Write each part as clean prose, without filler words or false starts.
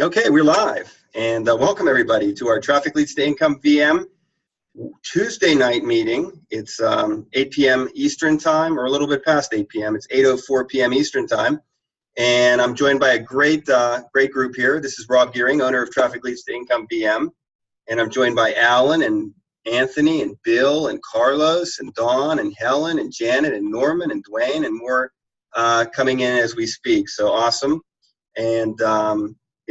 Okay, we're live, and welcome everybody to our Traffic Leads to Income VM Tuesday night meeting. It's 8 p.m. Eastern time, or a little bit past 8 p.m. It's 8:04 p.m. Eastern time, and I'm joined by a great group here. This is Rob Gearing, owner of Traffic Leads to Income VM, and I'm joined by Alan and Anthony and Bill and Carlos and Dawn and Helen and Janet and Norman and Dwayne and more coming in as we speak. So awesome, and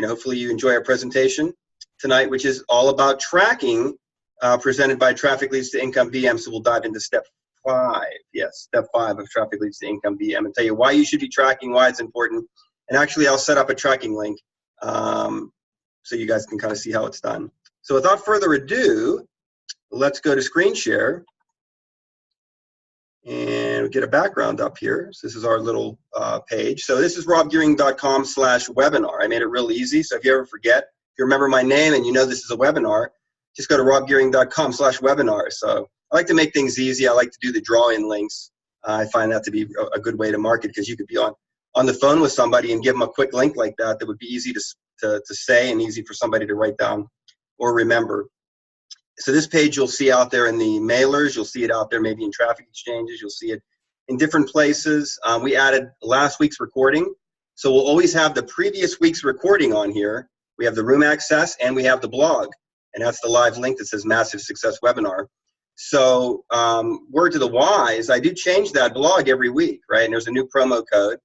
hopefully you enjoy our presentation tonight, which is all about tracking, presented by Traffic Leads to Income VM. So we'll dive into step 5. Yes, step 5 of Traffic Leads to Income VM, and tell you why you should be tracking, why it's important. And actually, I'll set up a tracking link so you guys can kind of see how it's done. So without further ado, let's go to screen share and get a background up here. So this is our little page. So this is robgearing.com/webinar. I made it real easy. So if you ever forget, if you remember my name and you know this is a webinar, just go to robgearing.com/webinar. So I like to make things easy. I like to do the draw-in links. I find that to be a good way to market, because you could be on the phone with somebody and give them a quick link like that would be easy to say and easy for somebody to write down or remember. So this page you'll see out there in the mailers, you'll see it out there maybe in traffic exchanges, you'll see it in different places. We added last week's recording, so we'll always have the previous week's recording on here. We have the room access and we have the blog, and that's the live link that says Massive Success Webinar. So word to the wise, I do change that blog every week, right? And there's a new promo code.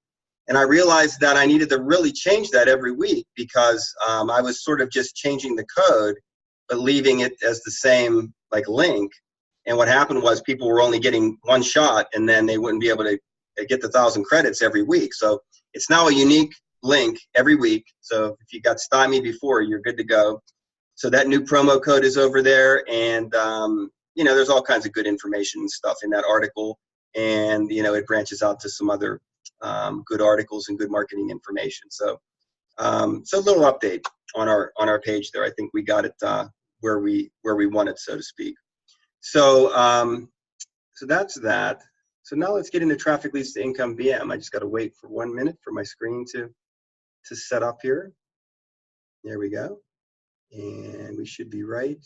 And I realized that I needed to really change that every week, because I was sort of just changing the code but leaving it as the same link. And what happened was people were only getting one shot, and then they wouldn't be able to get the 1,000 credits every week. So it's now a unique link every week. So if you got stymied before, you're good to go. So that new promo code is over there, and there's all kinds of good information and stuff in that article, and it branches out to some other good articles and good marketing information. So so a little update on our page there. I think we got it where we want it, so to speak. So so that's that. So now let's get into Traffic Leads to Income VM. I just got to wait for 1 minute for my screen to set up here. There we go, and we should be right.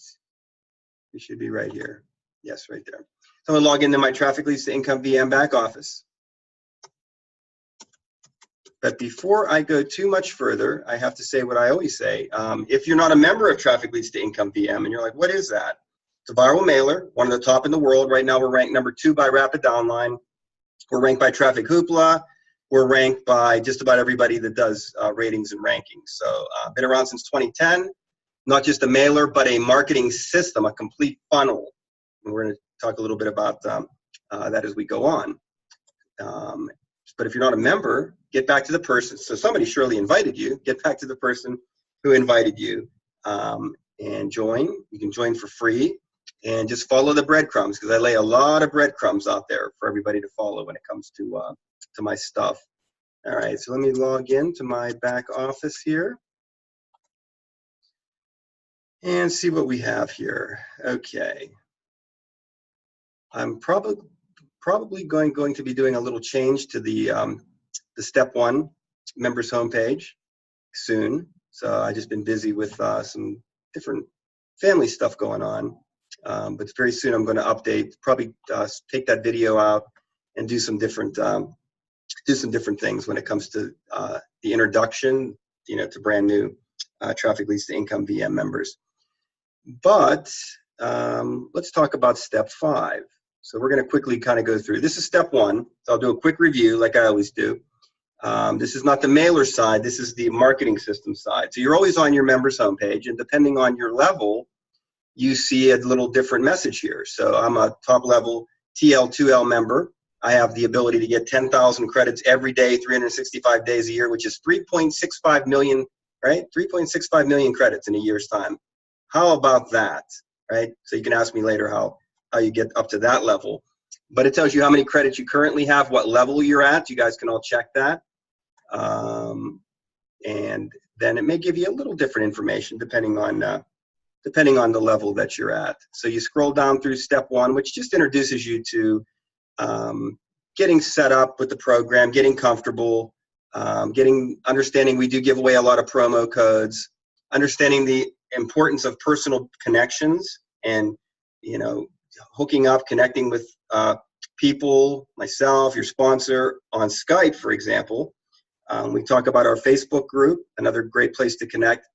We should be right here. Yes, right there. So I'm gonna log into my Traffic Leads to Income VM back office. But before I go too much further, I have to say what I always say. If you're not a member of Traffic Leads to Income VM and you're like, what is that? It's a viral mailer, one of the top in the world. Right now we're ranked number 2 by Rapid Downline. We're ranked by Traffic Hoopla. We're ranked by just about everybody that does ratings and rankings. So been around since 2010. Not just a mailer, but a marketing system, a complete funnel. And we're going to talk a little bit about that as we go on. But if you're not a member, get back to the person. So somebody surely invited you. Get back to the person who invited you and join. You can join for free and just follow the breadcrumbs, because I lay a lot of breadcrumbs out there for everybody to follow when it comes to my stuff. All right, so let me log in to my back office here and see what we have here. Okay. I'm probably going to be doing a little change to the step 1 members homepage soon. So I've just been busy with some different family stuff going on. But very soon I'm going to update, probably take that video out and do some different things when it comes to the introduction, to brand new Traffic Leads to Income VM members. But let's talk about step 5. So we're going to quickly kind of go through. This is step 1. So I'll do a quick review like I always do. This is not the mailer side. This is the marketing system side. So you're always on your members homepage, and depending on your level, you see a little different message here. So I'm a top level TL2L member. I have the ability to get 10,000 credits every day, 365 days a year, which is 3.65 million, right? 3.65 million credits in a year's time. How about that, right? So you can ask me later how you get up to that level. But it tells you how many credits you currently have, what level you're at. You guys can all check that. And then it may give you a little different information depending on the level that you're at. So you scroll down through step 1, which just introduces you to getting set up with the program, getting comfortable, Understanding we do give away a lot of promo codes, understanding the importance of personal connections and, you know, hooking up, connecting with people, myself, your sponsor on Skype, for example. We talk about our Facebook group, another great place to connect.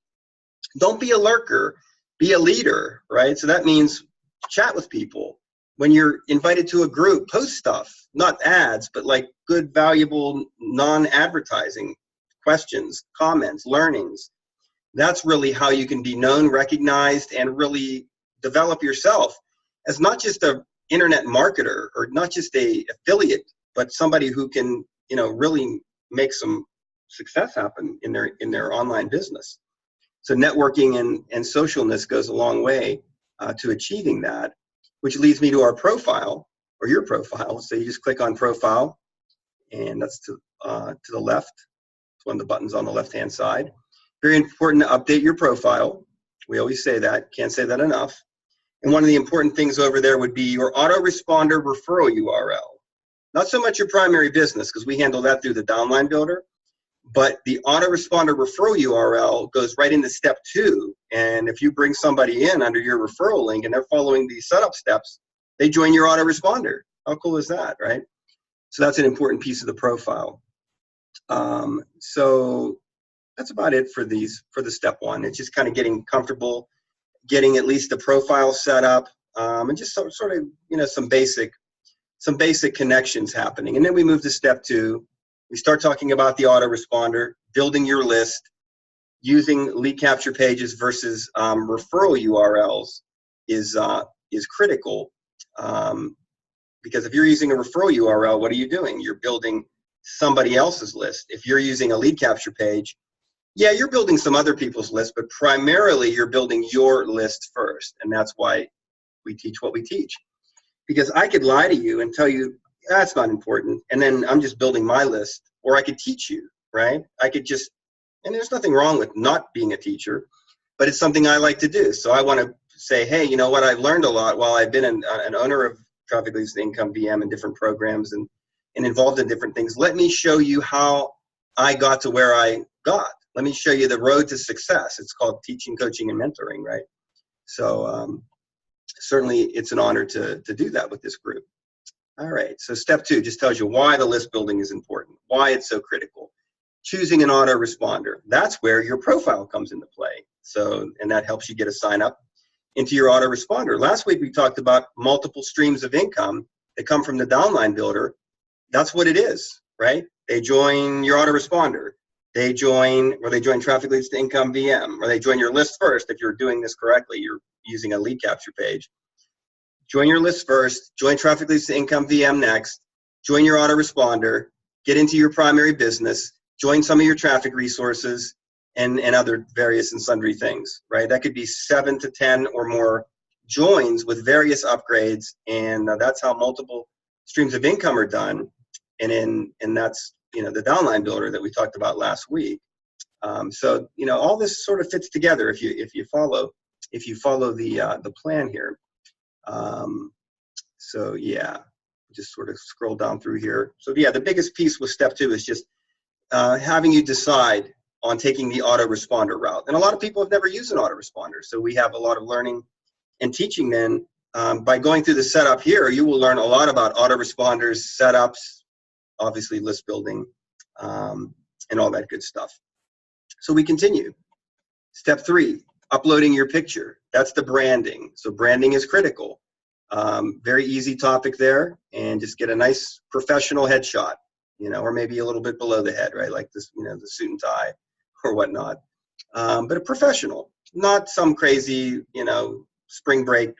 Don't be a lurker, be a leader, right? So that means chat with people. When you're invited to a group, post stuff, not ads, but like good, valuable, non-advertising questions, comments, learnings. That's really how you can be known, recognized, and really develop yourself as not just an internet marketer or not just a affiliate, but somebody who can, you know, really make some success happen in their online business. So networking and socialness goes a long way to achieving that, which leads me to our profile, or your profile. So you just click on profile, and that's to the left. It's one of the buttons on the left-hand side. Very important to update your profile. We always say that, can't say that enough. And one of the important things over there would be your autoresponder referral URL. Not so much your primary business, because we handle that through the downline builder, but the autoresponder referral URL goes right into step 2. And if you bring somebody in under your referral link and they're following the setup steps, they join your autoresponder. How cool is that, right? So that's an important piece of the profile. So that's about it for the step 1. It's just kind of getting comfortable, getting at least the profile set up, and just sort of, you know, some basic connections happening. And then we move to step 2. We start talking about the autoresponder, building your list, using lead capture pages versus referral URLs is critical, because if you're using a referral URL, what are you doing? You're building somebody else's list. If you're using a lead capture page, yeah, you're building some other people's list, but primarily you're building your list first, and that's why we teach what we teach. Because I could lie to you and tell you, that's not important, and then I'm just building my list, or I could teach you, right? I could just, and there's nothing wrong with not being a teacher, but it's something I like to do. So I want to say, hey, you know what, I've learned a lot while I've been an owner of Traffic Leads to Income VM and different programs and involved in different things. Let me show you how I got to where I got. Let me show you the road to success. It's called teaching, coaching, and mentoring, right? So certainly it's an honor to do that with this group. All right, so step 2 just tells you why the list building is important, why it's so critical. Choosing an autoresponder, that's where your profile comes into play. So, and that helps you get a sign up into your autoresponder. Last week we talked about multiple streams of income that come from the downline builder. That's what it is, right? They join your autoresponder. They join Traffic Leads to Income VM, or they join your list first. If you're doing this correctly, you're using a lead capture page. Join your list first, join Traffic Leads to Income VM next, join your autoresponder, get into your primary business, join some of your traffic resources, and other various and sundry things, right? That could be 7 to 10 or more joins with various upgrades, and that's how multiple streams of income are done. And that's, you know, the downline builder that we talked about last week. So, you know, all this sort of fits together if you follow the plan here. So yeah, just sort of scroll down through here. So yeah, the biggest piece with step 2 is just having you decide on taking the autoresponder route. And a lot of people have never used an autoresponder, so we have a lot of learning and teaching then. By going through the setup here, you will learn a lot about autoresponders, setups, obviously list building, and all that good stuff. So we continue. Step 3, uploading your picture. That's the branding. So branding is critical. Very easy topic there, and just get a nice professional headshot, you know, or maybe a little bit below the head, right? Like this, you know, the suit and tie or whatnot. But a professional, not some crazy, you know, spring break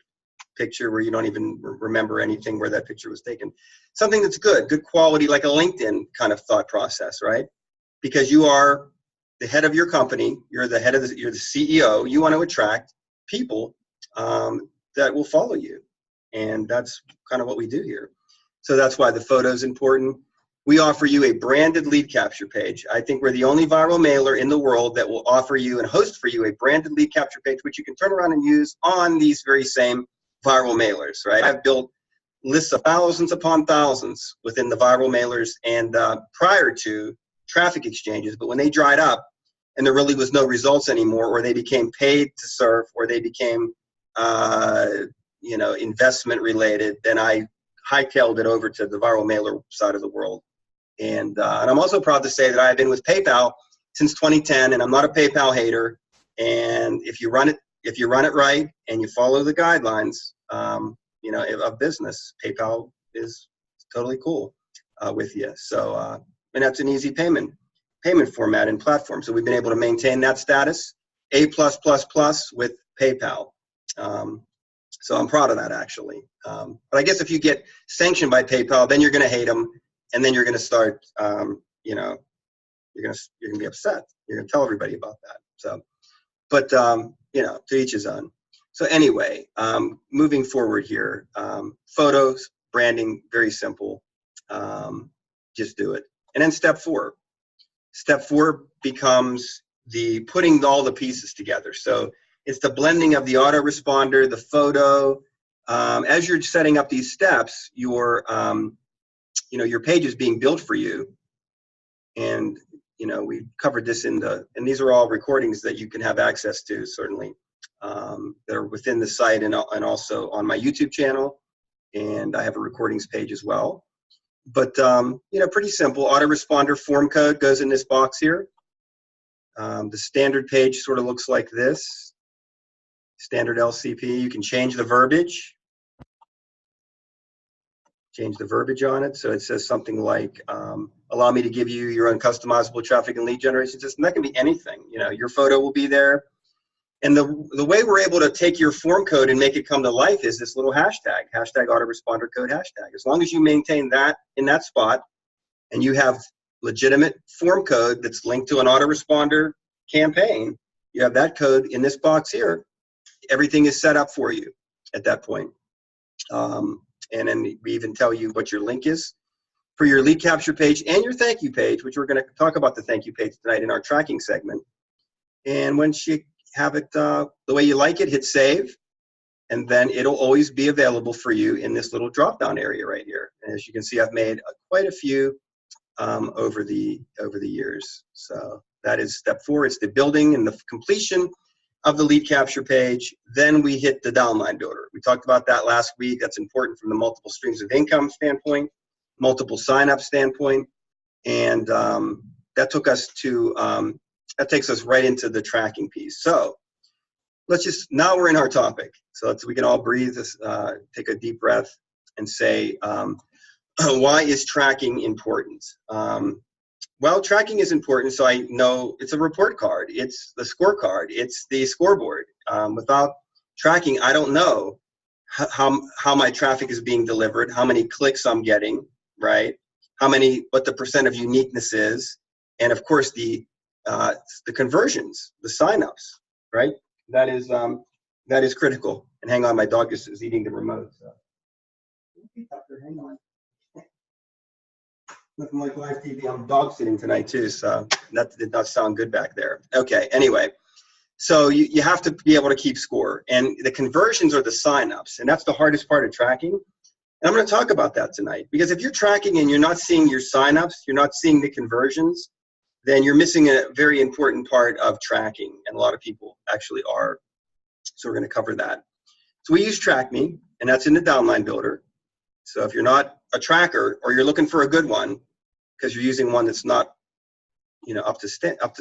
picture where you don't even remember anything where that picture was taken. Something that's good quality, like a LinkedIn kind of thought process, right? Because you are the head of your company, you're the CEO, you want to attract people that will follow you. And that's kind of what we do here. So that's why the photo is important. We offer you a branded lead capture page. I think we're the only viral mailer in the world that will offer you and host for you a branded lead capture page, which you can turn around and use on these very same viral mailers, right? I've built lists of thousands upon thousands within the viral mailers and prior to traffic exchanges, but when they dried up and there really was no results anymore, or they became paid to surf, or they became investment related, then I hightailed it over to the viral mailer side of the world. And I'm also proud to say that I've been with PayPal since 2010, and I'm not a PayPal hater. And if you run it right and you follow the guidelines, of business, PayPal is totally cool with you. So, and that's an easy payment format and platform. So we've been able to maintain that status, A+++ with PayPal. So I'm proud of that, actually. But I guess if you get sanctioned by PayPal, then you're going to hate them, and then you're going to start, you're going to be upset. You're going to tell everybody about that. So, but to each his own. So anyway, moving forward here, photos, branding, very simple. Just do it. And then step 4. Step 4 becomes the putting all the pieces together. So it's the blending of the autoresponder, the photo. As you're setting up these steps, your page is being built for you. And, we covered this and these are all recordings that you can have access to, certainly, that are within the site and also on my YouTube channel. And I have a recordings page as well. But, pretty simple. Autoresponder form code goes in this box here. The standard page sort of looks like this. Standard LCP. You can change the verbiage. Change the verbiage on it. So it says something like, allow me to give you your own customizable traffic and lead generation system. That can be anything. Your photo will be there. And the way we're able to take your form code and make it come to life is this little hashtag autoresponder code hashtag. As long as you maintain that in that spot and you have legitimate form code that's linked to an autoresponder campaign, you have that code in this box here, everything is set up for you at that point. And then we even tell you what your link is for your lead capture page and your thank you page, which we're going to talk about the thank you page tonight in our tracking segment. And once you have it the way you like it, hit save, and then it'll always be available for you in this little drop-down area right here. And as you can see, I've made quite a few over the years. So that is step 4. It's the building and the completion of the lead capture page. Then we hit the downline builder. We talked about that last week. That's important from the multiple streams of income standpoint, multiple sign-up standpoint, and that took us to that takes us right into the tracking piece. So now we're in our topic. So we can all breathe, take a deep breath, and say, why is tracking important? Well, tracking is important, so I know it's a report card. It's the scorecard. It's the scoreboard. Without tracking, I don't know how my traffic is being delivered, how many clicks I'm getting, right? What the percent of uniqueness is, and of course the conversions, the signups, right? That is critical. And hang on, my dog is eating the remote. So. Hang on. Nothing like live TV. I'm dog sitting tonight too, so that did not sound good back there. Okay, anyway, so you have to be able to keep score, and the conversions are the signups, and that's the hardest part of tracking. And I'm going to talk about that tonight, because if you're tracking and you're not seeing your signups, you're not seeing the conversions, then you're missing a very important part of tracking, and a lot of people actually are. So we're going to cover that. So we use TrackMe, and that's in the downline builder. So if you're not a tracker, or you're looking for a good one because you're using one that's not, up to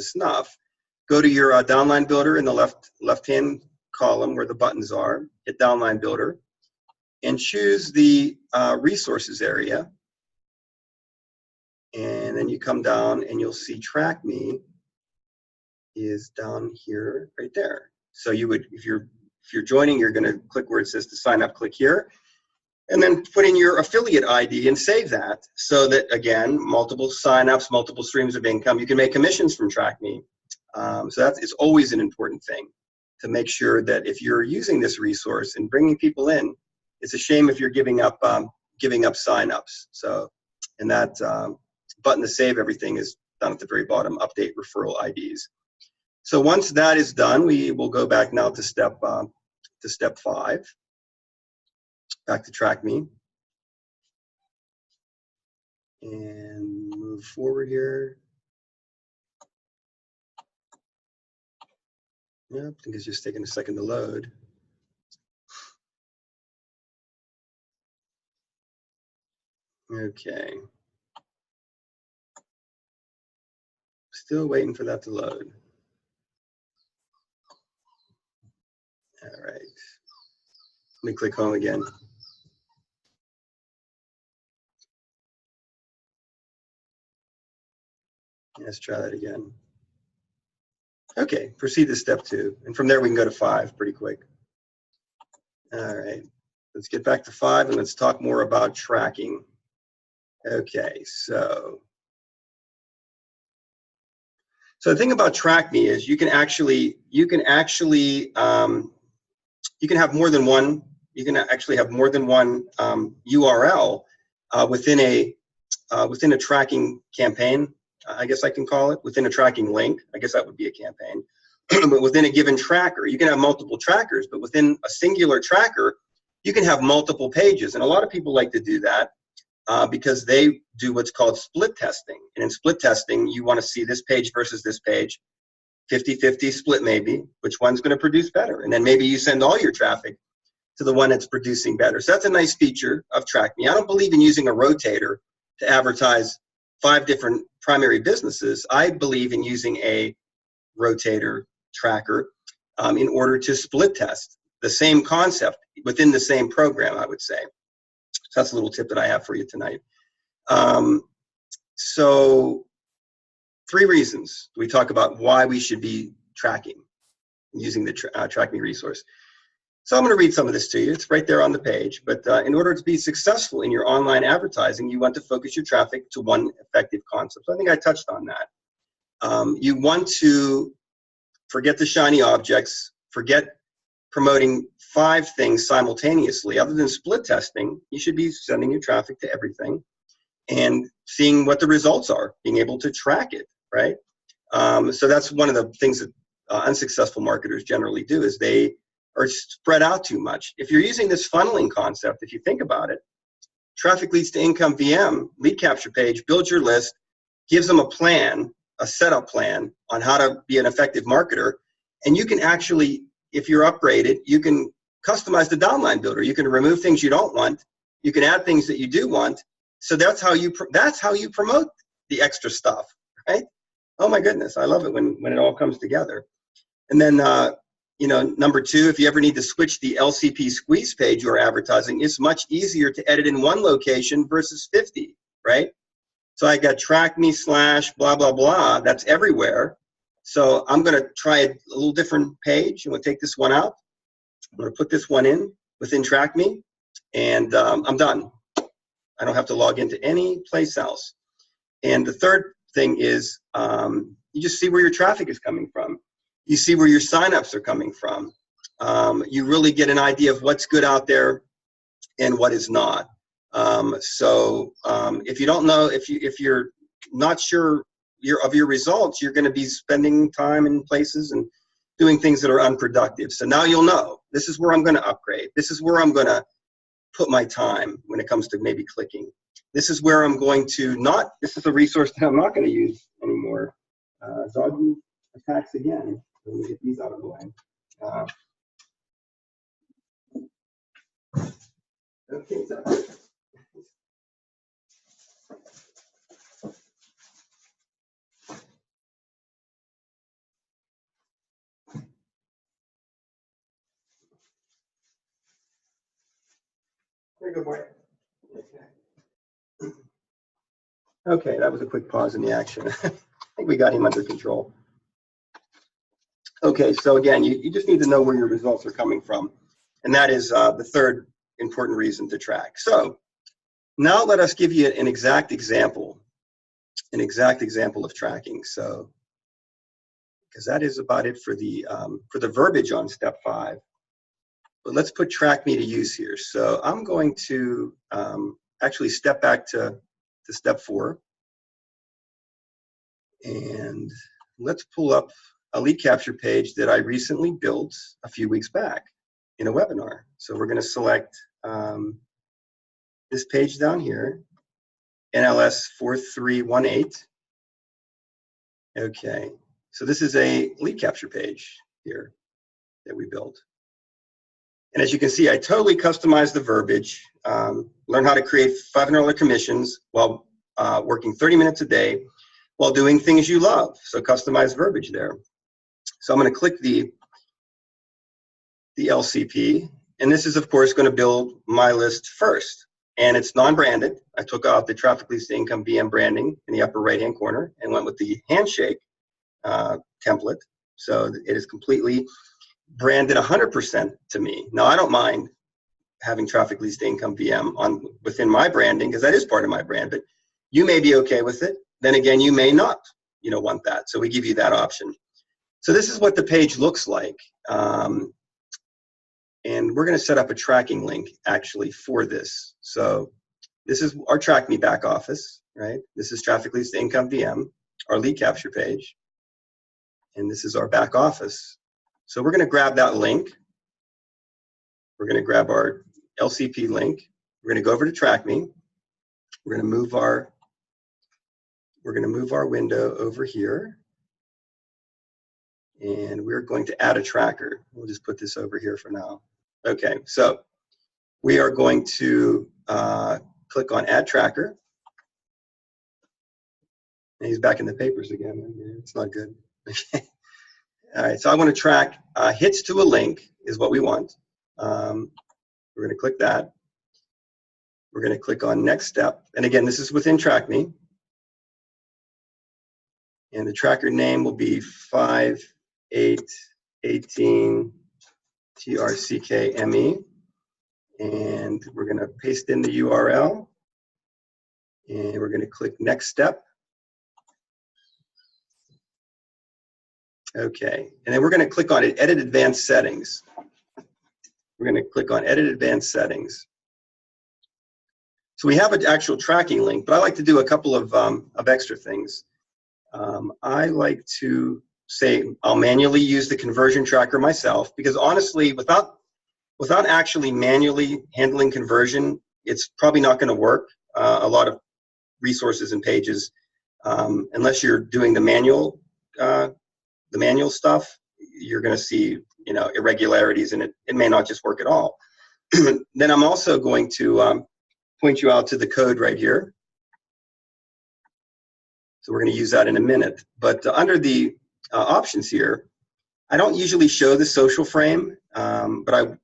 snuff, go to your downline builder in the left-hand column where the buttons are. Hit downline builder, and choose the resources area. And then you come down, and you'll see TrackMe is down here, right there. So you would, if you're joining, you're going to click where it says to sign up. Click here. And then put in your affiliate ID and save that, so that, again, multiple signups, multiple streams of income. You can make commissions from TrackMe. So it's always an important thing to make sure that if you're using this resource and bringing people in, it's a shame if you're giving up signups. So, and that button to save everything is down at the very bottom. Update referral IDs. So once that is done, we will go back now to step 5. Back to TrackMe, and move forward here. Yeah, I think it's just taking a second to load. Okay. Still waiting for that to load. All right. Let me click home again. Let's try that again. Okay, proceed to step 2. And from there we can go to 5 pretty quick. All right, let's get back to 5 and let's talk more about tracking. Okay, so the thing about TrackMe is you can have more than one. You can actually have more than one URL within a tracking campaign. I guess I can call it within a tracking link. I guess that would be a campaign. But within a given tracker, you can have multiple trackers. But within a singular tracker, you can have multiple pages. And a lot of people like to do that because they do what's called split testing. And in split testing, you want to see this page versus this page, 50-50 split maybe, which one's going to produce better. And then maybe you send all your traffic to the one that's producing better. So that's a nice feature of TrackMe. I don't believe in using a rotator to advertise 5 different primary businesses. I believe in using a rotator tracker in order to split test the same concept within the same program, I would say. So that's a little tip that I have for you tonight. So 3 reasons we talk about why we should be tracking using the TrackMe resource. So I'm going to read some of this to you. It's right there on the page. But in order to be successful in your online advertising, you want to focus your traffic to one effective concept. So I think I touched on that. You want to forget the shiny objects, forget promoting 5 things simultaneously. Other than split testing, you should be sending your traffic to everything and seeing what the results are, being able to track it, right? So that's one of the things that unsuccessful marketers generally do is they are spread out too much. If you're using this funneling concept, if you think about it, traffic leads to income VM, lead capture page, build your list, gives them a plan, a setup plan on how to be an effective marketer. And you can actually, if you're upgraded, you can customize the downline builder. You can remove things you don't want. You can add things that you do want. So that's how you promote the extra stuff, right? Oh my goodness, I love it when it all comes together. And then, number 2, if you ever need to switch the LCP squeeze page you're advertising, it's much easier to edit in one location versus 50, right? So I got TrackMe / blah, blah, blah. That's everywhere. So I'm going to try a little different page. I'm going to take this one out. I'm going to put this one in within TrackMe, and I'm done. I don't have to log into any place else. And the third thing is you just see where your traffic is coming from. You see where your signups are coming from. You really get an idea of what's good out there and what is not. If you don't know, if you're not sure of your results, you're going to be spending time in places and doing things that are unproductive. So now you'll know, this is where I'm going to upgrade. This is where I'm going to put my time when it comes to maybe clicking. This is where I'm going to this is a resource that I'm not going to use anymore. Doggy attacks again. Let me get these out of the way. Okay, so. Good boy. Okay, that was a quick pause in the action. I think we got him under control. Okay, so again, you just need to know where your results are coming from. And that is the third important reason to track. So now let us give you an exact example of tracking. So, because that is about it for the verbiage on step 5. But let's put TrackMe to use here. So I'm going to actually step back to step 4. And let's pull up a lead capture page that I recently built a few weeks back in a webinar. So we're going to select this page down here, NLS 4318. Okay, so this is a lead capture page here. that we built. And as you can see, I totally customized the verbiage, learn how to create $500 commissions while working 30 minutes a day while doing things you love. So customized verbiage there. So I'm going to click the LCP, and this is of course going to build my list first. And it's non-branded. I took out the traffic leads to income VM branding in the upper right-hand corner and went with the handshake template. So it is completely branded 100% to me. Now I don't mind having traffic leads to income VM on within my branding because that is part of my brand, but you may be okay with it. Then again, you may not, want that. So we give you that option. So this is what the page looks like. And we're going to set up a tracking link actually for this. So this is our Track Me back office, right? This is traffic leads to income VM, our lead capture page. And this is our back office. So we're going to grab that link. We're going to grab our LCP link. We're going to go over to Track Me. We're going to move our window over here. And we're going to add a tracker. We'll just put this over here for now. Okay, so we are going to click on Add Tracker. And he's back in the papers again. It's not good. Okay. All right, so I want to track hits to a link is what we want. We're going to click that. We're going to click on Next Step. And again, this is within Track Me. And the tracker name will be 5818 TRCKME, and we're going to paste in the URL, and we're going to click Next Step. Okay, and then we're going to click on Edit Advanced Settings. We're going to click on Edit Advanced Settings. So we have an actual tracking link, but I like to do a couple of extra things. I like to say I'll manually use the conversion tracker myself, because honestly, without actually manually handling conversion, it's probably not going to work. A lot of resources and pages, unless you're doing the manual stuff, you're going to see irregularities, and it may not just work at all. Then I'm also going to point you out to the code right here. So we're going to use that in a minute. But under the options here, I don't usually show the social frame, but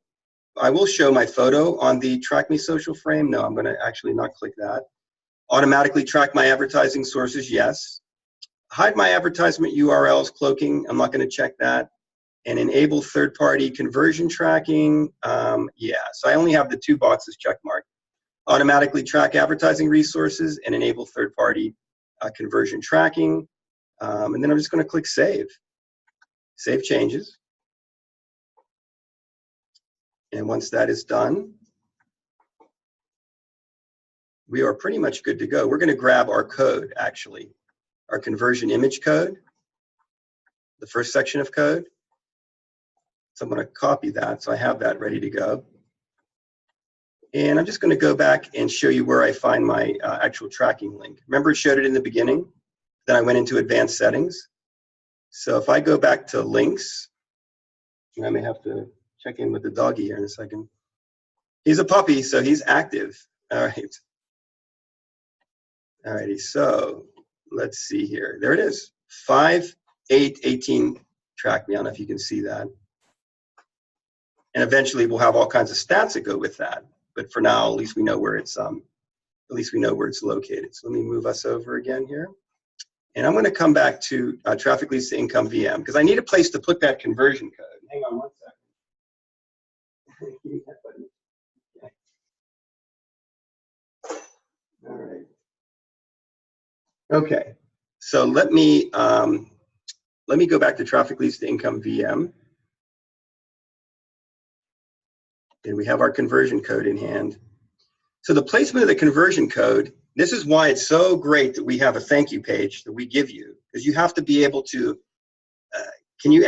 I will show my photo on the Track Me social frame. No, I'm going to actually not click that. Automatically track my advertising sources, yes. Hide my advertisement URLs, cloaking, I'm not going to check that. And enable third-party conversion tracking, yeah. So I only have the two boxes checkmarked. Automatically track advertising resources and enable third-party conversion tracking. And then I'm just going to click Save. Save changes. And once that is done, we are pretty much good to go. We're going to grab our code, actually, our conversion image code, the first section of code. So I'm going to copy that, so I have that ready to go. And I'm just going to go back and show you where I find my actual tracking link. Remember, it showed it in the beginning. Then I went into advanced settings. So if I go back to links, and I may have to check in with the doggy here in a second. He's a puppy, so he's active. All right. All righty, so let's see here. There it is, 5818 Track Me. I don't know if you can see that. And eventually we'll have all kinds of stats that go with that. But for now, at least we know where it's located. So let me move us over again here. And I'm going to come back to traffic leads to income VM, because I need a place to put that conversion code. Hang on one second. Okay. All right. Okay. So let me go back to traffic leads to income VM. And we have our conversion code in hand. So the placement of the conversion code, this is why it's so great that we have a thank you page that we give you, because you have to be able to, can you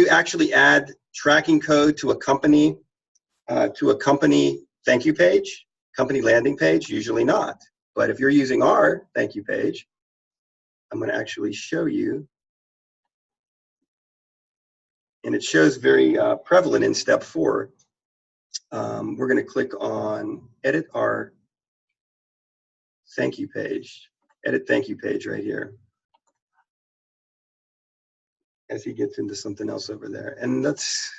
actually add tracking code to a company thank you page, company landing page? Usually not. But if you're using our thank you page, I'm going to actually show you. and it shows very prevalent in step 4. We're going to click on edit our thank you page. Edit thank you page right here. As he gets into something else over there. And that's,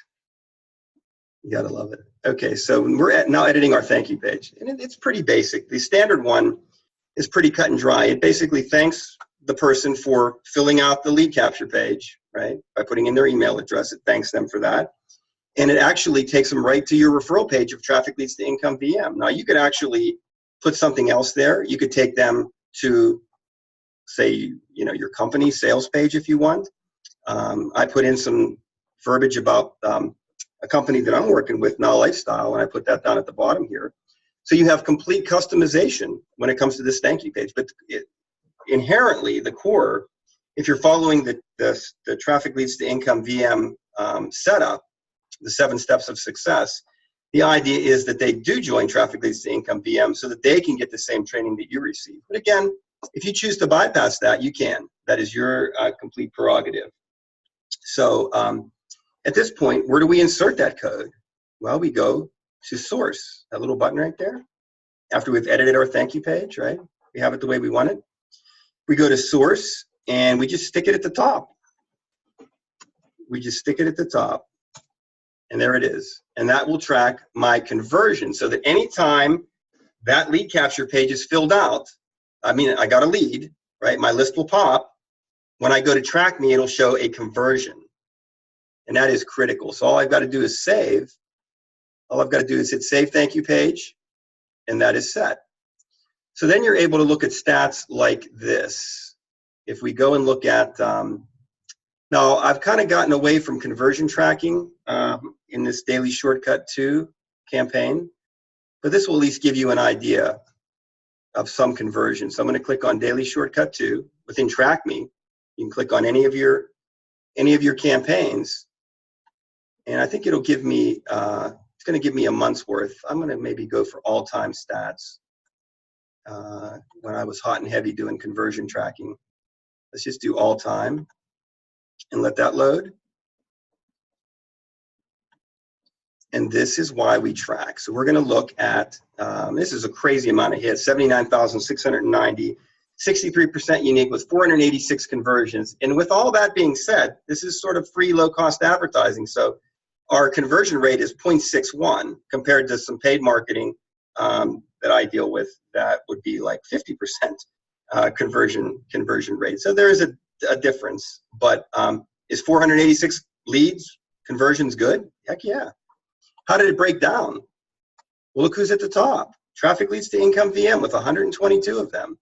you gotta love it. Okay, so we're now editing our thank you page. And it's pretty basic. The standard one is pretty cut and dry. It basically thanks the person for filling out the lead capture page, right? By putting in their email address, it thanks them for that. And it actually takes them right to your referral page of Traffic Leads to Income VM. Now you could actually put something else there. You could take them to, say, your company sales page if you want. I put in some verbiage about a company that I'm working with, Now Lifestyle, and I put that down at the bottom here. So you have complete customization when it comes to this thank you page. But inherently, the core, if you're following the Traffic Leads to Income VM setup, the 7 steps of success, the idea is that they do join Traffic Leads to Income VM so that they can get the same training that you receive. But again, if you choose to bypass that, you can. That is your complete prerogative. So at this point, where do we insert that code? Well, we go to source, that little button right there. After we've edited our thank you page, right? We have it the way we want it. We go to source and we just stick it at the top. We just stick it at the top. And there it is. And that will track my conversion so that anytime that lead capture page is filled out, I got a lead, right? My list will pop. When I go to track me, it'll show a conversion. And that is critical. So all I've got to do is save. All I've got to do is hit save thank you page, and that is set. So then you're able to look at stats like this. If we go and look at, now I've kind of gotten away from conversion tracking in this Daily Shortcut 2 campaign, but this will at least give you an idea of some conversion. So I'm going to click on Daily Shortcut 2. Within Track Me, you can click on any of your campaigns, and I think it'll give me, it's going to give me a month's worth. I'm going to maybe go for all-time stats when I was hot and heavy doing conversion tracking. Let's just do all-time and let that load. And this is why we track. So we're going to look at, this is a crazy amount of hits, 79,690, 63% unique with 486 conversions. And with all that being said, this is sort of free low-cost advertising. So our conversion rate is 0.61 compared to some paid marketing that I deal with that would be like 50% conversion rate. So there is a difference. But is 486 leads conversions good? Heck yeah. How did it break down? Well, look who's at the top. Traffic Leads to Income VM with 122 of them.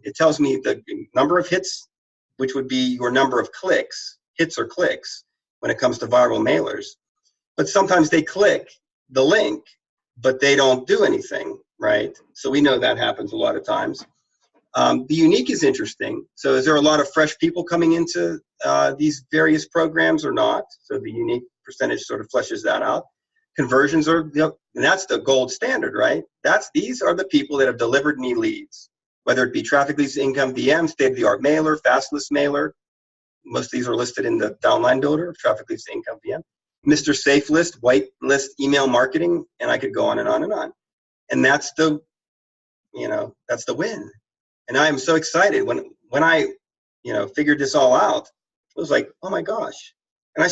It tells me the number of hits, which would be your number of clicks, hits or clicks, when it comes to viral mailers. But sometimes they click the link, but they don't do anything, right? So we know that happens a lot of times. The unique is interesting. So is there a lot of fresh people coming into these various programs or not? So the unique percentage sort of fleshes that out. Conversions are, and that's the gold standard, right? These are the people that have delivered me leads, whether it be Traffic Leads to Income VM, state-of-the-art mailer, fast list mailer. Most of these are listed in the downline builder of Traffic Leads to Income VM. Mr. Safe List, white list email marketing, and I could go on and on and on. And that's the win. And I am so excited when I, figured this all out. It was like, oh my gosh. And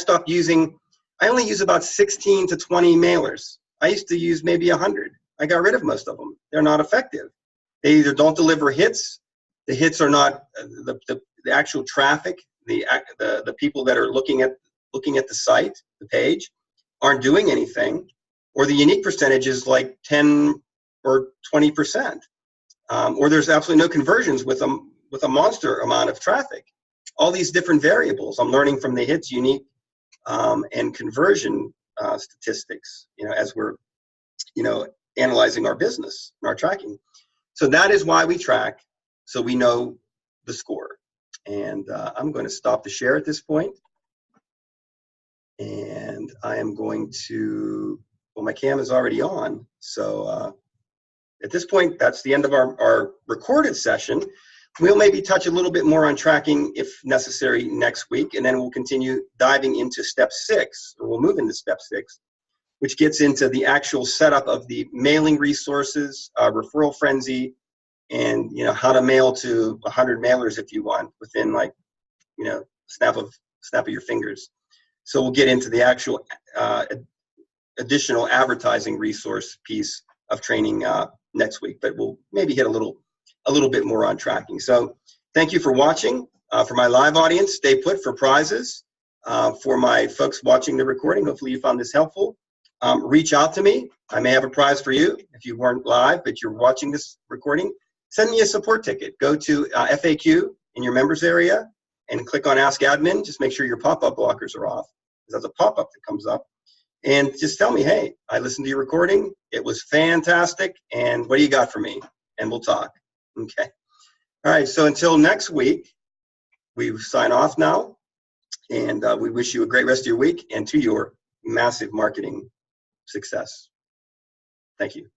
I only use about 16 to 20 mailers. I used to use maybe 100. I got rid of most of them. They're not effective. They either don't deliver hits. The hits are not the actual traffic. The people that are looking at the site, the page, aren't doing anything, or the unique percentage is like 10 or 20%, or there's absolutely no conversions with a monster amount of traffic. All these different variables I'm learning from the hits, unique, and conversion statistics, as we're, analyzing our business and our tracking. So that is why we track, so we know the score. And I'm going to stop the share at this point. And I am going to, well, my cam is already on. So at this point, that's the end of our recorded session. We'll maybe touch a little bit more on tracking if necessary next week, and then we'll continue diving into step 6, or we'll move into step 6, which gets into the actual setup of the mailing resources, referral frenzy, and how to mail to 100 mailers if you want within snap of your fingers. So we'll get into the actual additional advertising resource piece of training next week, but we'll maybe hit a little bit more on tracking. So thank you for watching. For my live audience, stay put for prizes. For my folks watching the recording, hopefully you found this helpful. Reach out to me. I may have a prize for you if you weren't live, but you're watching this recording. Send me a support ticket. Go to FAQ in your members area and click on Ask Admin. Just make sure your pop-up blockers are off. There's a pop-up that comes up. And just tell me, hey, I listened to your recording. It was fantastic. And what do you got for me? And we'll talk. Okay. All right. So until next week, we sign off now. And we wish you a great rest of your week and to your massive marketing success. Thank you.